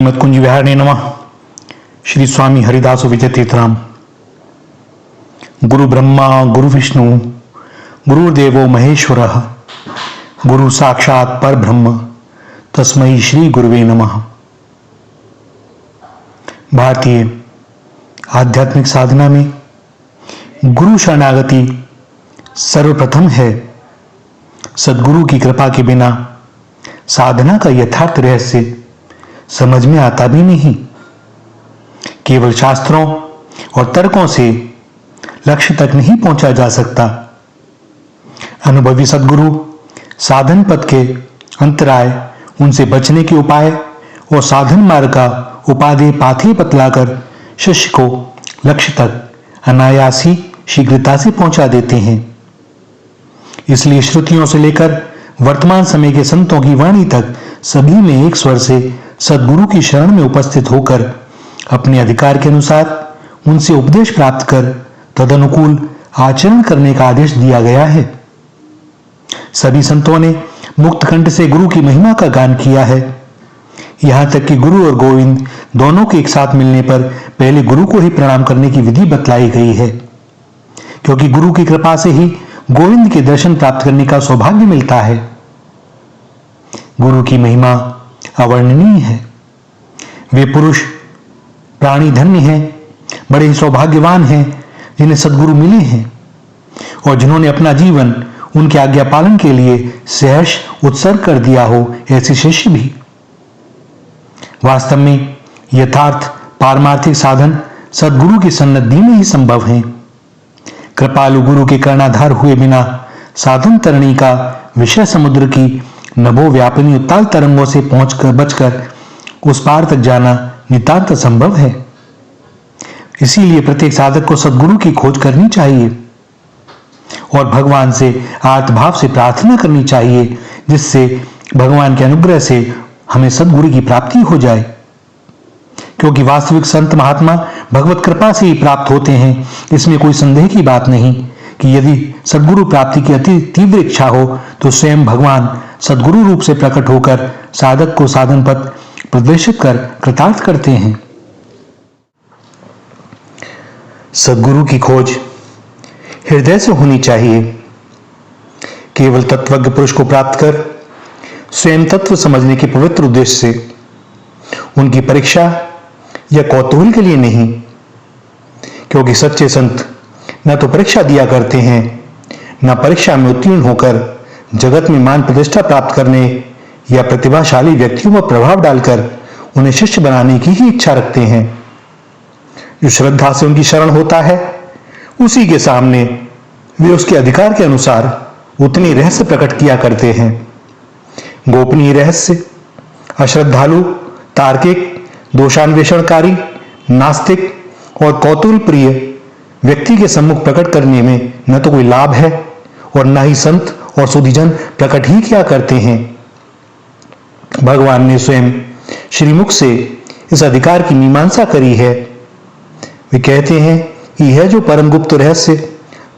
मत्कुंज विहारिणे नमः। श्री स्वामी हरिदास विजय तीर्थराम। गुरु ब्रह्मा गुरु विष्णु गुरुर्देवो महेश्वरः गुरु साक्षात् परब्रह्म तस्मै श्री गुरुवे नमः। भारतीय आध्यात्मिक साधना में गुरु शरणागति सर्वप्रथम है। सद्गुरु की कृपा के बिना साधना का यथार्थ रहस्य समझ में आता भी नहीं। केवल शास्त्रों और तर्कों से लक्ष्य तक नहीं पहुंचा जा सकता। अनुभवी सद्गुरु साधन पथ के अंतराय, उनसे बचने के उपाय और साधन मार्ग का उपादेय पाथी बतलाकर शिष्य को लक्ष्य तक अनायास ही शीघ्रता से पहुंचा देते हैं। इसलिए श्रुतियों से लेकर वर्तमान समय के संतों की वाणी तक सभी में एक स्वर से सद्गुरु की शरण में उपस्थित होकर अपने अधिकार के अनुसार उनसे उपदेश प्राप्त कर तदनुकूल आचरण करने का आदेश दिया गया है। सभी संतों ने मुक्त कंठ से गुरु की महिमा का गान किया है। यहां तक कि गुरु और गोविंद दोनों के एक साथ मिलने पर पहले गुरु को ही प्रणाम करने की विधि बतलाई गई है, क्योंकि गुरु की कृपा से ही गोविंद के दर्शन प्राप्त करने का सौभाग्य मिलता है। गुरु की महिमा अवर्णनीय है। वे पुरुष प्राणी धन्य हैं, बड़े ही सौभाग्यवान हैं जिन्हें सद्गुरु मिले हैं और जिन्होंने अपना जीवन उनके आज्ञा पालन के लिए सहर्ष उत्सर्ग कर दिया हो, ऐसे शिष्य भी। वास्तव में यथार्थ पारमार्थिक साधन सद्गुरु की सन्निधि में ही संभव है। कृपालु गुरु के कर्णाधार हुए बिना साधन तरणी का विषय समुद्र की नभो व्यापनी उत्ताल तरंगों से पहुंचकर बचकर उस पार तक जाना नितांत संभव है। इसीलिए प्रत्येक साधक को सद्गुरु की खोज करनी चाहिए और भगवान से आर्तभाव से प्रार्थना करनी चाहिए, जिससे भगवान के अनुग्रह से हमें सद्गुरु की प्राप्ति हो जाए। क्योंकि वास्तविक संत महात्मा भगवत कृपा से ही प्राप्त होते हैं। इसमें कोई संदेह की बात नहीं कि यदि सद्गुरु प्राप्ति की अति तीव्र इच्छा हो तो स्वयं भगवान सद्गुरु रूप से प्रकट होकर साधक को साधन पथ प्रदर्शित कर कृतार्थ करते हैं। सद्गुरु की खोज हृदय से होनी चाहिए। केवल तत्वज्ञ पुरुष को प्राप्त कर स्वयं तत्व समझने के पवित्र उद्देश्य से, उनकी परीक्षा या कौतूहल के लिए नहीं, क्योंकि सच्चे संत न तो परीक्षा दिया करते हैं, न परीक्षा में उत्तीर्ण होकर जगत में मान प्रतिष्ठा प्राप्त करने या प्रतिभाशाली व्यक्तियों पर प्रभाव डालकर उन्हें शिष्य बनाने की ही इच्छा रखते हैं। जो श्रद्धा से उनकी शरण होता है, उसी के सामने वे उसके अधिकार के अनुसार उतनी रहस्य प्रकट किया करते हैं। गोपनीय रहस्य अश्रद्धालु, तार्किक, दोषान्वेषणकारी, नास्तिक और कौतूहल प्रिय व्यक्ति के सम्मुख प्रकट करने में न तो कोई लाभ है और न ही संत और सुधीजन प्रकट ही क्या करते हैं। भगवान ने स्वयं श्रीमुख से इस अधिकार की मीमांसा करी है। वे कहते हैं कि यह जो परम गुप्त रहस्य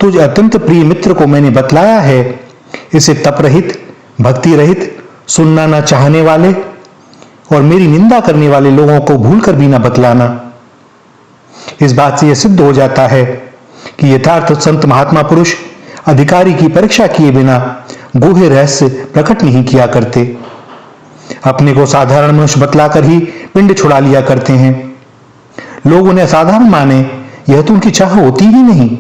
तुझ अत्यंत प्रिय मित्र को मैंने बतलाया है, इसे तप रहित, भक्ति रहित, सुनना न चाहने वाले और मेरी निंदा करने वाले लोगों को भूल कर भी न बतलाना। इस बात से यह सिद्ध हो जाता है कि यथार्थ संत महात्मा पुरुष अधिकारी की परीक्षा किए बिना गुह्य रहस्य प्रकट नहीं किया करते। अपने को साधारण मनुष्य बतलाकर ही पिंड छुड़ा लिया करते हैं। लोग उन्हें असाधारण माने, यह तो उनकी चाह होती ही नहीं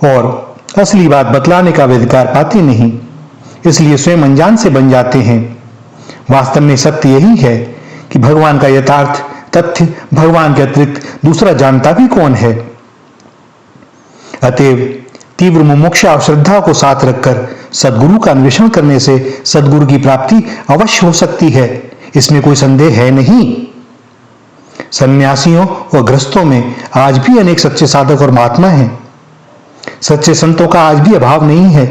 और असली बात बतलाने का वे अधिकार पाते नहीं, इसलिए स्वयं अनजान से बन जाते हैं। वास्तव में सत्य यही है कि भगवान का यथार्थ तथ्य भगवान के अतिरिक्त दूसरा जानता भी कौन है। अतएव तीव्र मुमुक्षा और श्रद्धा को साथ रखकर सद्गुरु का अन्वेषण करने से सद्गुरु की प्राप्ति अवश्य हो सकती है, इसमें कोई संदेह है नहीं। सन्यासियों और गृहस्थों में आज भी अनेक सच्चे साधक और महात्मा हैं। सच्चे संतों का आज भी अभाव नहीं है,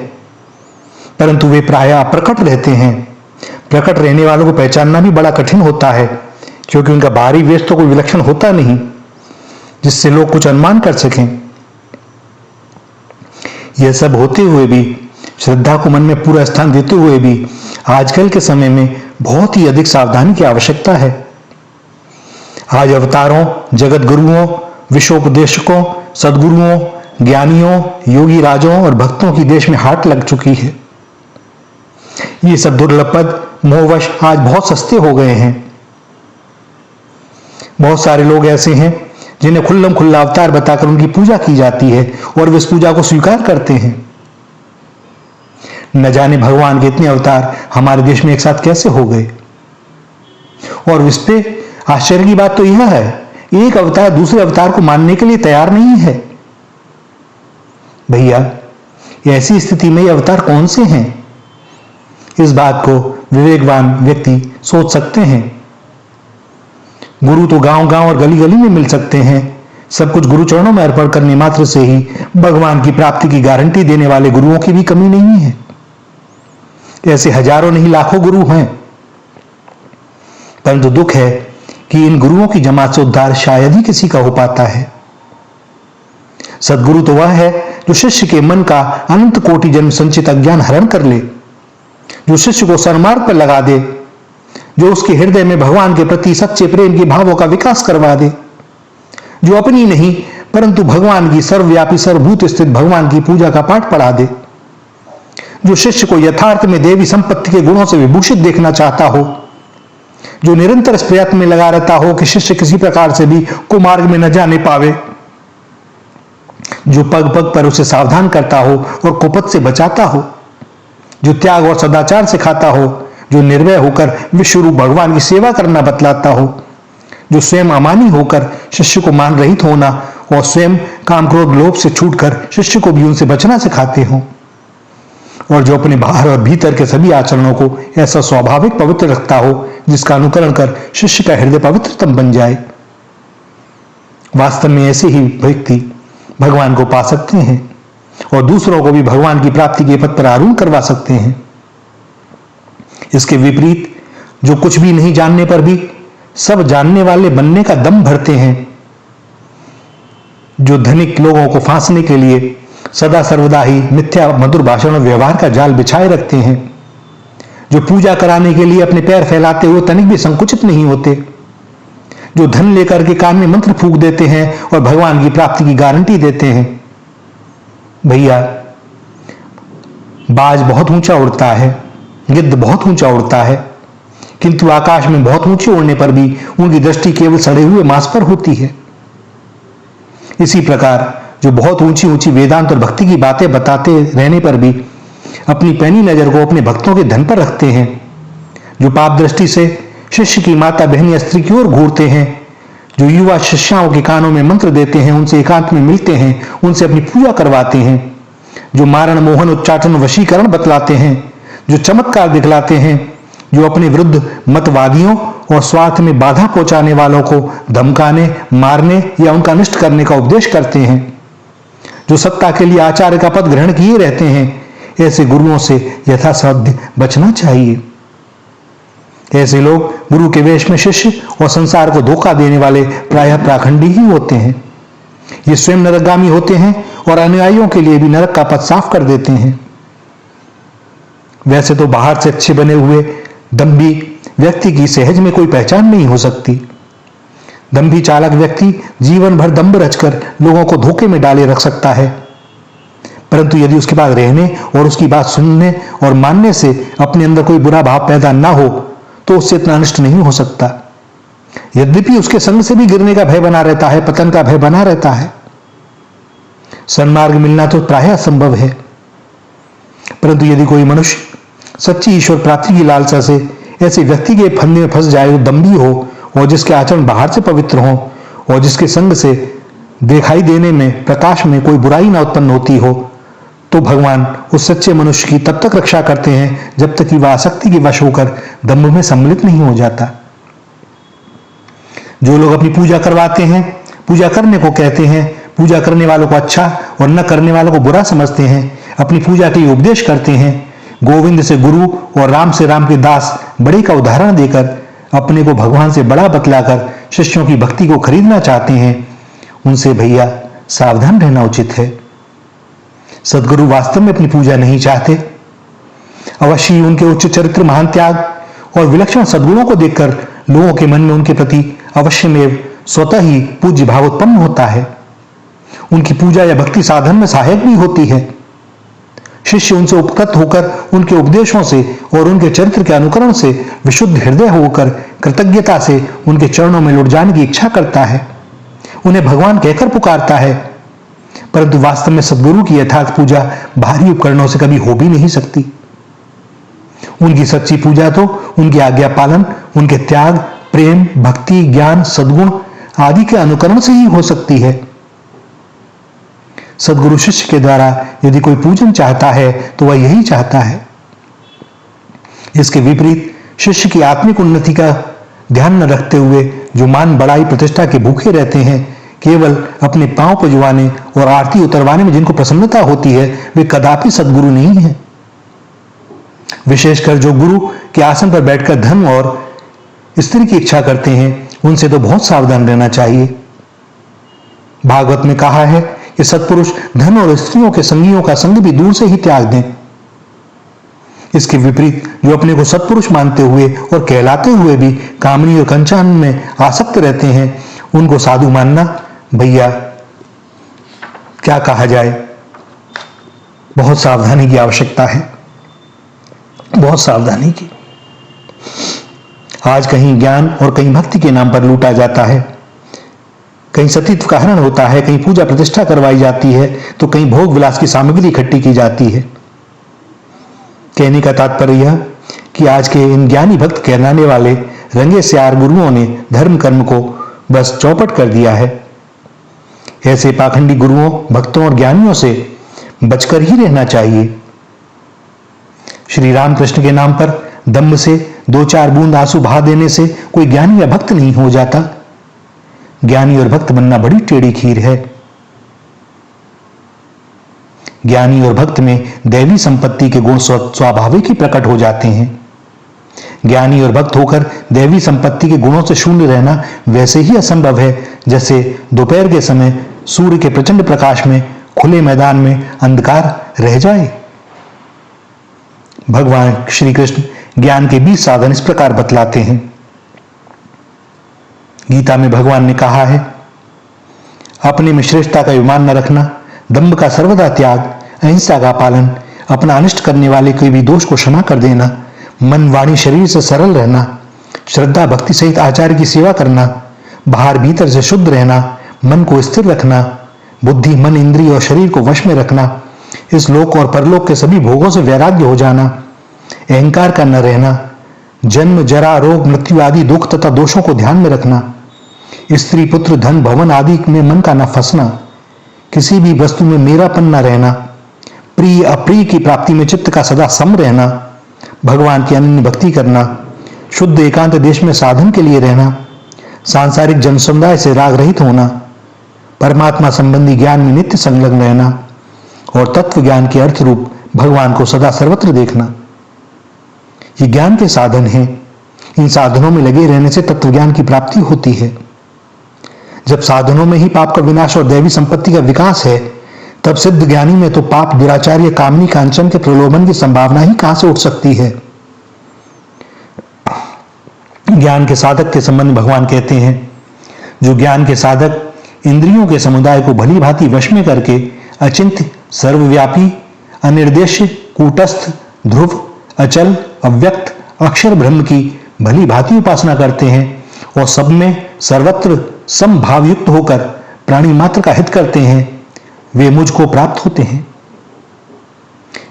परंतु वे प्रायः अप्रकट रहते हैं। प्रकट रहने वालों को पहचानना भी बड़ा कठिन होता है, क्योंकि उनका बाहरी वेश तो कोई विलक्षण होता नहीं जिससे लोग कुछ अनुमान कर सकें। यह सब होते हुए भी, श्रद्धा को मन में पूरा स्थान देते हुए भी आजकल के समय में बहुत ही अधिक सावधानी की आवश्यकता है। आज अवतारों, जगत गुरुओं, विश्वोपदेशकों, सदगुरुओं, ज्ञानियों, योगी राजों और भक्तों की देश में हाट लग चुकी है। ये सब दुर्लभ पद मोहवश आज बहुत सस्ते हो गए हैं। बहुत सारे लोग ऐसे हैं जिन्हें खुल्लम खुल्ला अवतार बताकर उनकी पूजा की जाती है और वे इस पूजा को स्वीकार करते हैं। न जाने भगवान के इतने अवतार हमारे देश में एक साथ कैसे हो गए। और इस पे आश्चर्य की बात तो यह है, एक अवतार दूसरे अवतार को मानने के लिए तैयार नहीं है। भैया, ऐसी स्थिति में ये अवतार कौन से हैं? इस बात को विवेकवान व्यक्ति सोच सकते हैं। गुरु तो गांव-गांव और गली-गली में मिल सकते हैं। सब कुछ गुरु चरणों में अर्पण करने मात्र से ही भगवान की प्राप्ति की गारंटी देने वाले गुरुओं की भी कमी नहीं है। ऐसे हजारों नहीं लाखों गुरु हैं, परंतु दुख है कि इन गुरुओं की जमात से उद्धार शायद ही किसी का हो पाता है। सदगुरु तो वह है जो शिष्य के मन का अनंत कोटि जन्म संचित अज्ञान हरण कर ले, जो शिष्य को सन्मार्ग पर लगा दे, जो उसके हृदय में भगवान के प्रति सच्चे प्रेम के भावों का विकास करवा दे, जो अपनी नहीं परंतु भगवान की सर्वव्यापी सर्वभूत स्थित भगवान की पूजा का पाठ पढ़ा दे, जो शिष्य को यथार्थ में देवी संपत्ति के गुणों से विभूषित देखना चाहता हो, जो निरंतर इस प्रयत्न में लगा रहता हो कि शिष्य किसी प्रकार से भी कुमार्ग में न जाने पावे, जो पग पग पर उसे सावधान करता हो और कुपथ से बचाता हो, जो त्याग और सदाचार सिखाता हो, जो निर्भय होकर विश्वरूप भगवान की सेवा करना बतलाता हो, जो स्वयं अमानी होकर शिष्य को मान रहित होना और स्वयं काम क्रोध लोभ से छूटकर शिष्य को भी उनसे बचना सिखाते हो, और जो अपने बाहर और भीतर के सभी आचरणों को ऐसा स्वाभाविक पवित्र रखता हो जिसका अनुकरण कर शिष्य का हृदय पवित्रतम बन जाए। वास्तव में ऐसे ही व्यक्ति भगवान को पा सकते हैं और दूसरों को भी भगवान की प्राप्ति के पथ पर आरूढ़ करवा सकते हैं। इसके विपरीत जो कुछ भी नहीं जानने पर भी सब जानने वाले बनने का दम भरते हैं, जो धनिक लोगों को फांसने के लिए सदा सर्वदा ही मिथ्या मधुर भाषण और व्यवहार का जाल बिछाए रखते हैं, जो पूजा कराने के लिए अपने पैर फैलाते हुए तनिक भी संकुचित नहीं होते, जो धन लेकर के कान में मंत्र फूंक देते हैं और भगवान की प्राप्ति की गारंटी देते हैं। भैया, बाज बहुत ऊंचा उड़ता है, गिद्ध बहुत ऊंचा उड़ता है, किंतु आकाश में बहुत ऊंचे उड़ने पर भी उनकी दृष्टि केवल सड़े हुए मांस पर होती है। इसी प्रकार जो बहुत ऊंची ऊंची वेदांत और भक्ति की बातें बताते रहने पर भी अपनी पैनी नजर को अपने भक्तों के धन पर रखते हैं, जो पाप दृष्टि से शिष्य की माता बहन या स्त्री की ओर घूरते हैं, जो युवा शिष्याओं के कानों में मंत्र देते हैं, उनसे एकांत में मिलते हैं, उनसे अपनी पूजा करवाते हैं, जो मारण मोहन उच्चाटन वशीकरण बतलाते हैं, जो चमत्कार दिखलाते हैं, जो अपने विरुद्ध मतवादियों और स्वार्थ में बाधा पहुंचाने वालों को धमकाने, मारने या उनका नष्ट करने का उपदेश करते हैं, जो सत्ता के लिए आचार्य का पद ग्रहण किए रहते हैं, ऐसे गुरुओं से यथासाध्य बचना चाहिए। ऐसे लोग गुरु के वेश में शिष्य और संसार को धोखा देने वाले प्रायः पाखंडी ही होते हैं। ये स्वयं नरकगामी होते हैं और अनुयायियों के लिए भी नरक का पथ साफ कर देते हैं। वैसे तो बाहर से अच्छे बने हुए दंभी व्यक्ति की सहज में कोई पहचान नहीं हो सकती। दंभी चालक व्यक्ति जीवन भर दंभ रचकर लोगों को धोखे में डाले रख सकता है, परंतु यदि उसके पास रहने और उसकी बात सुनने और मानने से अपने अंदर कोई बुरा भाव पैदा ना हो तो उससे इतना अनिष्ट नहीं हो सकता। यद्यपि उसके संग से भी गिरने का भय बना रहता है, पतन का भय बना रहता है। सन्मार्ग मिलना तो प्रायः असंभव है, परंतु यदि कोई मनुष्य सच्ची ईश्वर प्राप्ति की लालसा से ऐसे व्यक्ति के फंदे में फंस जाए जो दंभी हो और जिसके आचरण बाहर से पवित्र हो और जिसके संग से दिखाई देने में प्रकाश में कोई बुराई ना उत्पन्न होती हो, तो भगवान उस सच्चे मनुष्य की तब तक रक्षा करते हैं जब तक कि वह आसक्ति के वश होकर दंभ में सम्मिलित नहीं हो जाता। जो लोग अपनी पूजा करवाते हैं, पूजा करने को कहते हैं, पूजा करने वालों को अच्छा और न करने वालों को बुरा समझते हैं, अपनी पूजा के लिए उपदेश करते हैं, गोविंद से गुरु और राम से राम के दास बड़े का उदाहरण देकर अपने को भगवान से बड़ा बतलाकर शिष्यों की भक्ति को खरीदना चाहते हैं, उनसे भैया सावधान रहना उचित है। सदगुरु वास्तव में अपनी पूजा नहीं चाहते। अवश्य उनके उच्च चरित्र, महान त्याग और विलक्षण सद्गुणों को देखकर लोगों के मन में उनके प्रति अवश्यमेव स्वतः ही पूज्य भाव उत्पन्न होता है। उनकी पूजा या भक्ति साधन में सहायक भी होती है। शिष्य उनसे उपकृत होकर उनके उपदेशों से और उनके चरित्र के अनुकरण से विशुद्ध हृदय होकर कृतज्ञता से उनके चरणों में लुट जाने की इच्छा करता है, उन्हें भगवान कहकर पुकारता है। परंतु वास्तव में सद्गुरु की यथार्थ पूजा बाहरी उपकरणों से कभी हो भी नहीं सकती। उनकी सच्ची पूजा तो उनकी आज्ञा पालन, उनके त्याग, प्रेम, भक्ति, ज्ञान, सद्गुण आदि के अनुकरण से ही हो सकती है। सद्गुरु शिष्य के द्वारा यदि कोई पूजन चाहता है तो वह यही चाहता है। इसके विपरीत शिष्य की आत्मिक उन्नति का ध्यान न रखते हुए जो मान बड़ाई प्रतिष्ठा के भूखे रहते हैं, केवल अपने पांव पजवाने और आरती उतरवाने में जिनको प्रसन्नता होती है, वे कदापि सद्गुरु नहीं है। विशेषकर जो गुरु के आसन पर बैठकर धन और स्त्री की इच्छा करते हैं, उनसे तो बहुत सावधान रहना चाहिए। भागवत में कहा है कि सत्पुरुष धन और स्त्रियों के संगियों का संग भी दूर से ही त्याग दें। इसके विपरीत जो अपने को सत्पुरुष मानते हुए और कहलाते हुए भी कामनी और कंचन में आसक्त रहते हैं, उनको साधु मानना, भैया क्या कहा जाए, बहुत सावधानी की आवश्यकता है, बहुत सावधानी की। आज कहीं ज्ञान और कहीं भक्ति के नाम पर लूटा जाता है, कहीं सतीत्व का हरण होता है, कहीं पूजा प्रतिष्ठा करवाई जाती है, तो कहीं भोग विलास की सामग्री इकट्ठी की जाती है। कहने का तात्पर्य यह कि आज के इन ज्ञानी भक्त कहलाने वाले रंगे स्यार गुरुओं ने धर्म कर्म को बस चौपट कर दिया है। ऐसे पाखंडी गुरुओं, भक्तों और ज्ञानियों से बचकर ही रहना चाहिए। श्री रामकृष्ण के नाम पर दम्भ से 2-4 बूंद आंसू बहा देने से कोई ज्ञानी या भक्त नहीं हो जाता। ज्ञानी और भक्त बनना बड़ी टेढ़ी खीर है। ज्ञानी और भक्त में दैवी संपत्ति के गुण स्वाभाविक ही प्रकट हो जाते हैं। ज्ञानी और भक्त होकर दैवी संपत्ति के गुणों से शून्य रहना वैसे ही असंभव है जैसे दोपहर के समय सूर्य के प्रचंड प्रकाश में खुले मैदान में अंधकार रह जाए। भगवान श्री कृष्ण ज्ञान के 20 साधन इस प्रकार बतलाते हैं। गीता में भगवान ने कहा है, अपने में श्रेष्ठता का अभिमान न रखना, दंभ का सर्वदा त्याग, अहिंसा का पालन, अपना अनिष्ट करने वाले कोई भी दोष को क्षमा कर देना, मन वाणी शरीर से सरल रहना, श्रद्धा भक्ति सहित आचार्य की सेवा करना, बाहर भीतर से शुद्ध रहना, मन को स्थिर रखना, बुद्धि मन इंद्रिय और शरीर को वश में रखना, इस लोक और परलोक के सभी भोगों से वैराग्य हो जाना, अहंकार का न रहना, जन्म जरा रोग मृत्यु आदि दुख तथा दोषों को ध्यान में रखना, स्त्री पुत्र धन भवन आदि में मन का न फंसना, किसी भी वस्तु में मेरापन न रहना, प्रिय अप्रिय की प्राप्ति में चित्त का सदा सम रहना, भगवान की अनन्य भक्ति करना, शुद्ध एकांत देश में साधन के लिए रहना, सांसारिक जन समुदाय से राग रहित होना, परमात्मा संबंधी ज्ञान में नित्य संलग्न रहना और तत्व ज्ञान के अर्थ रूप भगवान को सदा सर्वत्र देखना। ये ज्ञान के साधन हैं। इन साधनों में लगे रहने से तत्व ज्ञान की प्राप्ति होती है। जब साधनों में ही पाप का विनाश और दैवी संपत्ति का विकास है, तब सिद्ध ज्ञानी में तो पाप दुराचार्य कामनी कांचन के प्रलोभन की संभावना ही कहां से उठ सकती है। ज्ञान के साधक के संबंध भगवान कहते हैं, जो ज्ञान के साधक इंद्रियों के समुदाय को भली भांति वश में करके अचिंत्य, सर्वव्यापी, अनिर्देश्य, कूटस्थ, ध्रुव, अचल, अव्यक्त, अक्षर ब्रह्म की भली भांति उपासना करते हैं और सब में सर्वत्र समभाव युक्त होकर प्राणी मात्र का हित करते हैं, वे मुझको प्राप्त होते हैं।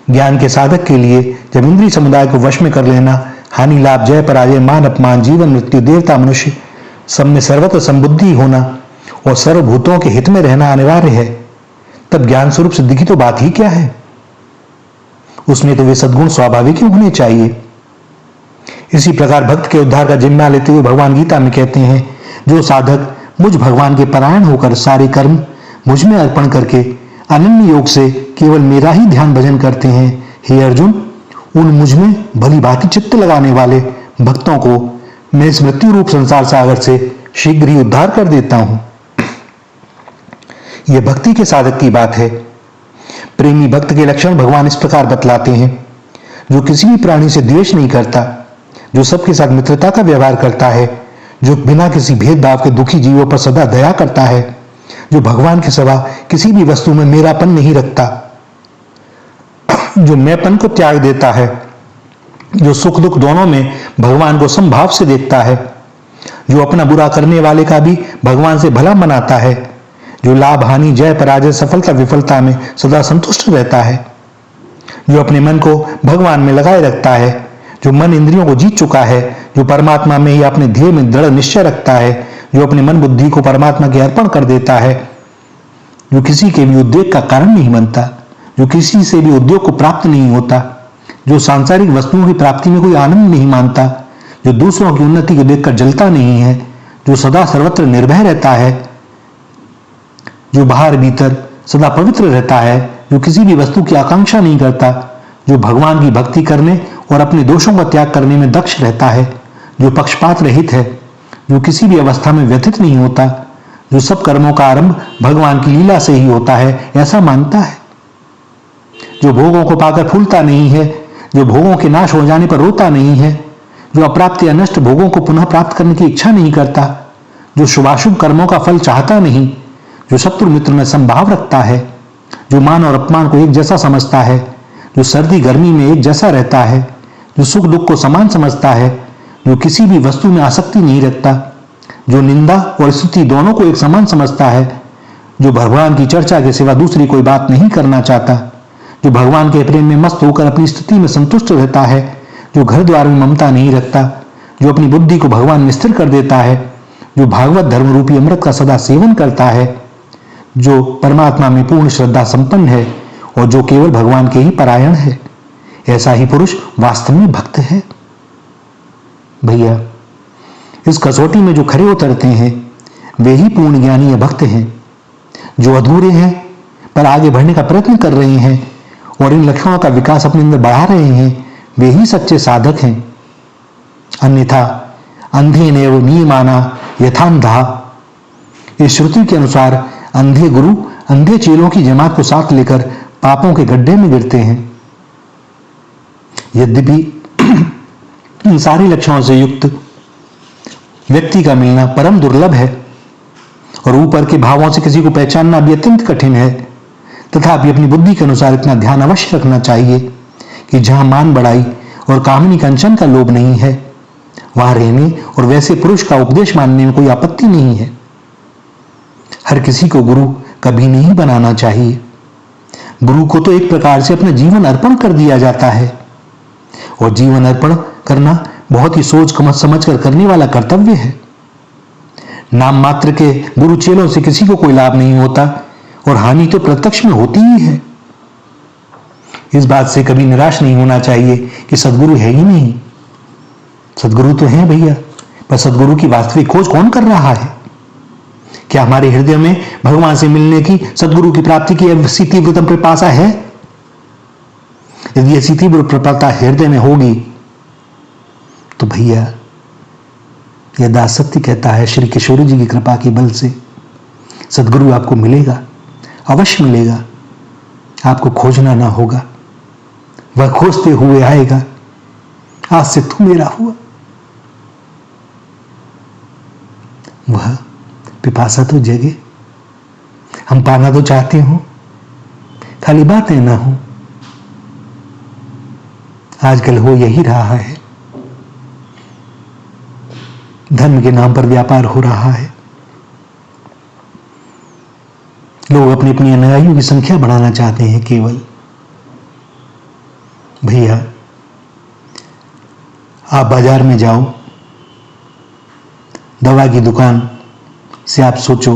ज्ञान के साधक के लिए जब इंद्रिय समुदाय को वश में कर लेना, हानि लाभ जय पराजय मान अपमान जीवन मृत्यु देवता मनुष्य सब में सर्वत्र संबुद्धि होना और सर्वभूतों के हित में रहना अनिवार्य है, तब ज्ञान स्वरूप सिद्धि की तो बात ही क्या है। उसमें तो वे सद्गुण स्वाभाविक ही होने चाहिए। इसी प्रकार भक्त के उद्धार का जिम्मा लेते हुए भगवान गीता में कहते हैं, जो साधक मुझ भगवान के परायण होकर सारे कर्म मुझ में अर्पण करके अनन्य योग से केवल मेरा ही ध्यान भजन करते हैं, हे अर्जुन, उन मुझ में भली भांति चित्त लगाने वाले भक्तों को मैं इस मृत्यु रूप संसार सागर से शीघ्र ही उद्धार कर देता हूं। यह भक्ति के साधक की बात है। प्रेमी भक्त के लक्षण भगवान इस प्रकार बतलाते हैं, जो किसी भी प्राणी से द्वेष नहीं करता, जो सबके साथ मित्रता का व्यवहार करता है, जो बिना किसी भेदभाव के दुखी जीवों पर सदा दया करता है, जो भगवान के सिवा किसी भी वस्तु में मेरापन नहीं रखता, जो मैंपन को त्याग देता है, जो सुख दुख दोनों में भगवान को समभाव से देखता है, जो अपना बुरा करने वाले का भी भगवान से भला मनाता है, जो लाभ हानि जय पराजय सफलता विफलता में सदा संतुष्ट रहता है, जो अपने मन को भगवान में लगाए रखता है, जो मन इंद्रियों को जीत चुका है, जो परमात्मा में ही अपने ध्येय में दृढ़ निश्चय रखता है, जो अपने मन बुद्धि को परमात्मा के अर्पण कर देता है, जो किसी के भी उद्वेग का कारण नहीं बनता, जो किसी से भी उद्योग को प्राप्त नहीं होता, जो सांसारिक वस्तुओं की प्राप्ति में कोई आनंद नहीं मानता, जो दूसरों की उन्नति को देखकर जलता नहीं है, जो सदा सर्वत्र निर्भय रहता है, जो बाहर भीतर सदा पवित्र रहता है, जो किसी भी वस्तु की आकांक्षा नहीं करता, जो भगवान की भक्ति करने और अपने दोषों का त्याग करने में दक्ष रहता है, जो पक्षपात रहित है, जो किसी भी अवस्था में व्यथित नहीं होता, जो सब कर्मों का आरंभ भगवान की लीला से ही होता है ऐसा मानता है, जो भोगों को पाकर फूलता नहीं है, जो भोगों के नाश हो जाने पर रोता नहीं है, जो अप्राप्त या नष्ट भोगों को पुनः प्राप्त करने की इच्छा नहीं करता, जो शुभाशुभ कर्मों का फल चाहता नहीं, जो शत्रु मित्र में संभाव रखता है, जो मान और अपमान को एक जैसा समझता है, जो सर्दी गर्मी में एक जैसा रहता है, जो सुख दुख को समान समझता है, जो किसी भी वस्तु में आसक्ति नहीं रखता, जो निंदा और स्तुति दोनों को एक समान समझता है, जो भगवान की चर्चा के सिवा दूसरी कोई बात नहीं करना चाहता, जो भगवान के प्रेम में मस्त होकर अपनी स्थिति में संतुष्ट रहता है, जो घर द्वार में ममता नहीं रखता, जो अपनी बुद्धि को भगवान में स्थिर कर देता है, जो भागवत धर्म रूपी अमृत का सदा सेवन करता है, जो परमात्मा में पूर्ण श्रद्धा संपन्न है और जो केवल भगवान के ही परायण है, ऐसा ही पुरुष वास्तव में भक्त है। भैया, इस कसौटी में जो खरे उतरते हैं वे ही पूर्ण ज्ञानी या भक्त हैं। जो अधूरे हैं पर आगे बढ़ने का प्रयत्न कर रहे हैं और इन लक्षणों का विकास अपने अंदर बढ़ा रहे हैं, वे ही सच्चे साधक हैं। अन्यथा अंधे नेव नियमाना यथांधा, इस श्रुति के अनुसार अंधे गुरु अंधे चेलों की जमात को साथ लेकर पापों के गड्ढे में गिरते हैं। यद्यपि इन सारे लक्षणों से युक्त व्यक्ति का मिलना परम दुर्लभ है और ऊपर के भावों से किसी को पहचानना भी अत्यंत कठिन है, तथापि अपनी बुद्धि के अनुसार इतना ध्यान अवश्य रखना चाहिए कि जहां मान बढ़ाई और कामनी कंचन का लोभ नहीं है, वहां रहने और वैसे पुरुष का उपदेश मानने में कोई आपत्ति नहीं है। हर किसी को गुरु कभी नहीं बनाना चाहिए। गुरु को तो एक प्रकार से अपना जीवन अर्पण कर दिया जाता है और जीवन अर्पण करना बहुत ही सोच समझ कर करने वाला कर्तव्य है। नाम मात्र के गुरु चेलों से किसी को कोई लाभ नहीं होता और हानि तो प्रत्यक्ष में होती ही है। इस बात से कभी निराश नहीं होना चाहिए कि सदगुरु है ही नहीं। सदगुरु तो हैं भैया, पर सदगुरु की वास्तविक खोज कौन कर रहा है? क्या हमारे हृदय में भगवान से मिलने की, सदगुरु की प्राप्ति की ऐसी तीव्रतम पिपासा है? यदि ऐसी तीव्र प्रपलता हृदय में होगी तो भैया, यह दास सत्य कहता है, श्री किशोरी जी की कृपा के बल से सदगुरु आपको मिलेगा, अवश्य मिलेगा। आपको खोजना ना होगा, वह खोजते हुए आएगा। आज से तू मेरा हुआ। वह पिपासा तो जगे, हम पाना तो चाहते हो, खाली बातें ना हो। आजकल हो यही रहा है, धर्म के नाम पर व्यापार हो रहा है। लोग अपनी अपनी अनुयायियों की संख्या बढ़ाना चाहते हैं केवल। भैया, आप बाजार में जाओ, दवा की दुकान से आप सोचो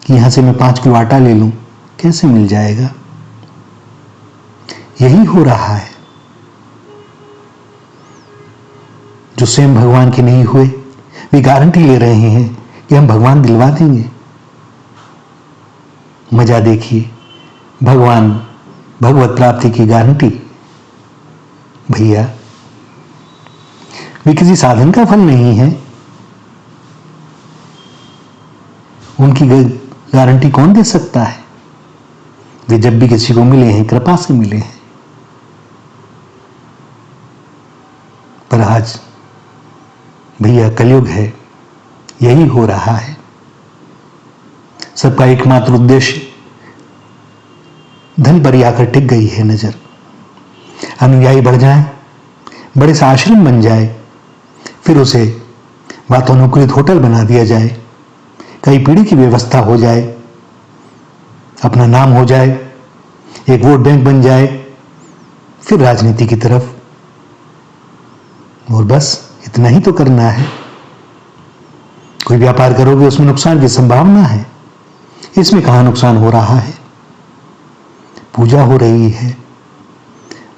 कि यहां से मैं 5 किलो आटा ले लूं, कैसे मिल जाएगा? यही हो रहा है। जो स्वयं भगवान के नहीं हुए वे गारंटी ले रहे हैं कि हम भगवान दिलवा देंगे। मजा देखिए, भगवान भगवत प्राप्ति की गारंटी। भैया, वे किसी साधन का फल नहीं है। उनकी गारंटी कौन दे सकता है? वे जब भी किसी को मिले हैं, कृपा से मिले हैं। पर आज भैया कलयुग है, यही हो रहा है। सबका एकमात्र उद्देश्य धन पर ही आकर टिक गई है नजर। अनुयायी बढ़ जाए, बड़े सा आश्रम बन जाए, फिर उसे वातानुकूलित होटल बना दिया जाए, कई पीढ़ी की व्यवस्था हो जाए, अपना नाम हो जाए, एक वोट बैंक बन जाए, फिर राजनीति की तरफ। और बस इतना ही तो करना है। कोई व्यापार करोगे उसमें नुकसान की संभावना है, इसमें कहां नुकसान हो रहा है। पूजा हो रही है,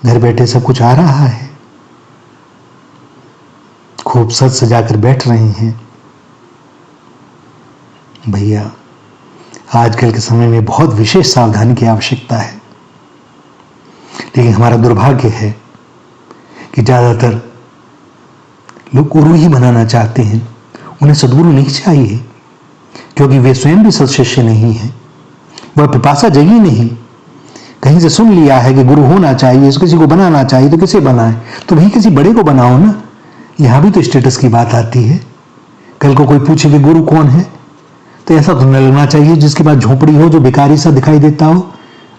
घर बैठे सब कुछ आ रहा है, खूब सज सजाकर बैठ रहे हैं। भैया आजकल के समय में बहुत विशेष सावधानी की आवश्यकता है। लेकिन हमारा दुर्भाग्य है कि ज्यादातर लोग गुरु ही बनाना चाहते हैं, उन्हें सद्गुरु नहीं चाहिए, क्योंकि वे स्वयं भी सत्शिष्य नहीं है। वह पिपासा जगी नहीं, कहीं से सुन लिया है कि गुरु होना चाहिए, किसी को बनाना चाहिए, तो किसे बनाए? तो भाई किसी बड़े को बनाओ ना। यहां भी तो स्टेटस की बात आती है। कल को कोई पूछे कि गुरु कौन है, तो ऐसा तो न लगना चाहिए जिसके पास झोपड़ी हो, जो भिखारी सा दिखाई देता हो,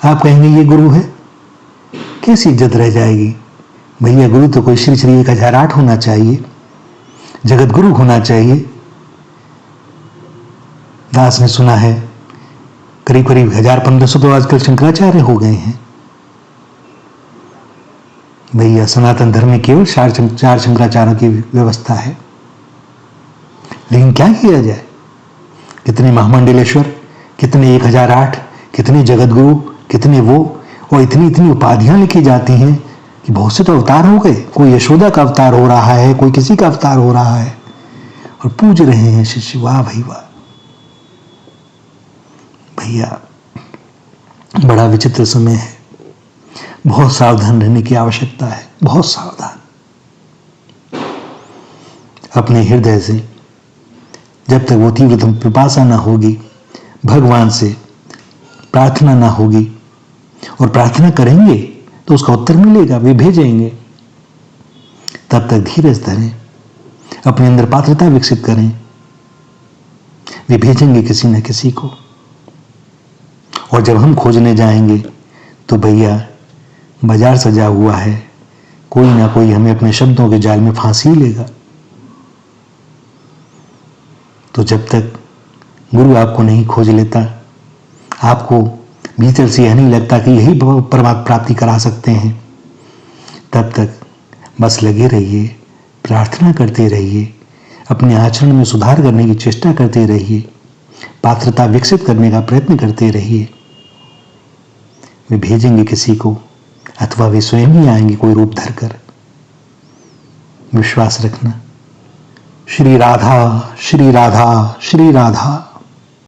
आप कहेंगे ये गुरु है। कैसी इज्जत रह जाएगी? भैया गुरु तो कोई श्री श्री 1008 होना चाहिए, जगत गुरु होना चाहिए। दास ने सुना है करीब करीब 1000-1500 तो आजकल शंकराचार्य हो गए हैं। भैया सनातन धर्म में केवल 4 शंकराचार्यों की व्यवस्था है। लेकिन क्या किया जाए? कितने महामंडलेश्वर, कितने 1008, कितने जगत गुरु, कितने वो, और इतनी इतनी उपाधियां लिखी जाती हैं कि बहुत से तो अवतार हो गए। कोई यशोदा का अवतार हो रहा है, कोई किसी का अवतार हो रहा है, और पूज रहे हैं शिष्य। वाह भाई वाह। भैया बड़ा विचित्र समय है, बहुत सावधान रहने की आवश्यकता है, बहुत सावधान। अपने हृदय से जब तक वो तीव्र पिपासा ना होगी, भगवान से प्रार्थना ना होगी, और प्रार्थना करेंगे तो उसका उत्तर मिलेगा, वे भेजेंगे, तब तक धीरज धरें, अपने अंदर पात्रता विकसित करें, वे भेजेंगे किसी न किसी को। और जब हम खोजने जाएंगे तो भैया बाजार सजा हुआ है, कोई ना कोई हमें अपने शब्दों के जाल में फांसी लेगा। तो जब तक गुरु आपको नहीं खोज लेता, आपको भीतर से यह नहीं लगता कि यही परमात्मा प्राप्ति करा सकते हैं, तब तक बस लगे रहिए, प्रार्थना करते रहिए, अपने आचरण में सुधार करने की चेष्टा करते रहिए, पात्रता विकसित करने का प्रयत्न करते रहिए। वे भेजेंगे किसी को, अथवा वे स्वयं ही आएंगे कोई रूप धरकर। विश्वास रखना। श्री राधा, श्री राधा, श्री राधा।